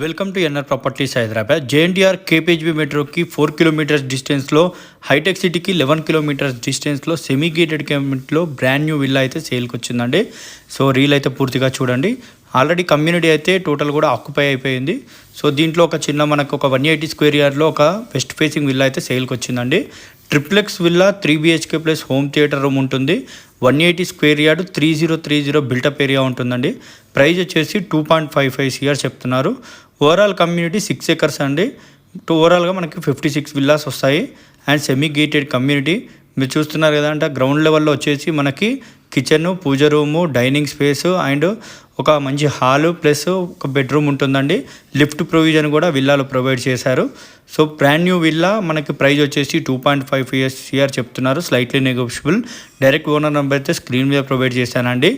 Welcome to NR Properties Hyderabad. JNTU KPHB మెట్రోకి 4 kilometres డిస్టెన్స్లో, హైటెక్ సిటీకి 11 కిలోమీటర్స్ డిస్టెన్స్లో సెమీ గేటెడ్ కమ్యూనిటీలో బ్రాండ్ న్యూ విల్లా అయితే సేల్కి వచ్చిందండి. సో రీల్ అయితే పూర్తిగా చూడండి. ఆల్రెడీ కమ్యూనిటీ అయితే టోటల్ కూడా ఆక్యుపై అయిపోయింది. సో దీంట్లో ఒక చిన్న మనకు ఒక 180 స్క్వేర్ యార్డ్లో ఒక వెస్ట్ ఫేసింగ్ విల్లా అయితే సేల్కి వచ్చిందండి. Triplex villa 3 BHK plus home theatre room ఉంటుంది. 180 స్క్వేర్ యార్డ్ 3030 బిల్టప్ ఏరియా ఉంటుందండి. ప్రైస్ వచ్చేసి 2.55 CR చెప్తున్నారు. ఓవరాల్ కమ్యూనిటీ 6 acres అండి. ఓవరాల్గా మనకి 56 విల్లాస్ వస్తాయి అండ్ సెమీ గేటెడ్ కమ్యూనిటీ. మీరు చూస్తున్నారు కదా, అంటే గ్రౌండ్ లెవెల్లో వచ్చేసి మనకి kitchen, puja room, dining space and ఒక మంచి హాలు ప్లస్ ఒక బెడ్రూమ్ ఉంటుందండి. లిఫ్ట్ ప్రొవిజన్ కూడా విల్లాలో ప్రొవైడ్ చేశారు. సో బ్రాండ్ న్యూ విల్లా మనకి ప్రైస్ వచ్చేసి 2.55 CR చెప్తున్నారు. Slightly negotiable. Direct owner number అయితే స్క్రీన్ మీద ప్రొవైడ్ చేశానండి.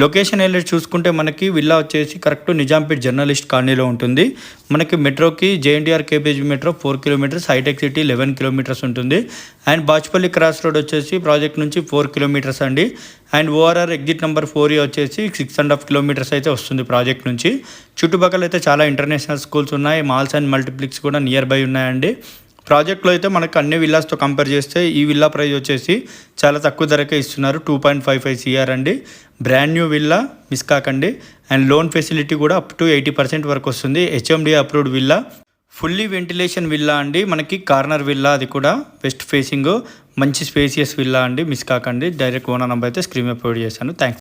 లొకేషన్ వెళ్ళి చూసుకుంటే మనకి విల్లా వచ్చేసి కరెక్ట్ నిజాంపేట్ జర్నలిస్ట్ కాలనీలో ఉంటుంది. మనకి మెట్రోకి JNTU KPHB metro 4 kilometres, Hitech City 11 kilometres ఉంటుంది. అండ్ బాచ్పల్లి క్రాస్ రోడ్ వచ్చేసి ప్రాజెక్ట్ నుంచి 4 కిలోమీటర్స్ అండి. అండ్ ఓఆర్ఆర్ ఎగ్జిట్ నెంబర్ 4 వచ్చేసి 6.5 కిలోమీటర్స్ అయితే వస్తుంది ప్రాజెక్ట్ నుంచి. చుట్టుపక్కల అయితే చాలా ఇంటర్నేషనల్ స్కూల్స్ ఉన్నాయి, మాల్స్ అండ్ మల్టీప్లెక్స్ కూడా నియర్ బై ఉన్నాయండి. ప్రాజెక్ట్లో అయితే మనకు అన్ని విల్లాస్తో కంపేర్ చేస్తే ఈ విల్లా ప్రైస్ వచ్చేసి చాలా తక్కువ ధరకే ఇస్తున్నారు. 2.55 CR అండి. బ్రాండ్ న్యూ విల్లా, మిస్ కాకండి. అండ్ లోన్ ఫెసిలిటీ కూడా అప్ టు 80% వరకు వస్తుంది. HMD approved villa, fully ventilation villa అండి. మనకి కార్నర్ విల్లా, అది కూడా వెస్ట్ ఫేసింగ్, మంచి స్పేసియస్ విల్లా అండి. మిస్ కాకండి. డైరెక్ట్ ఓనర్ నెంబర్ అయితే స్క్రీన్ మీద ప్రొవైడ్ చేశాను. థ్యాంక్స్.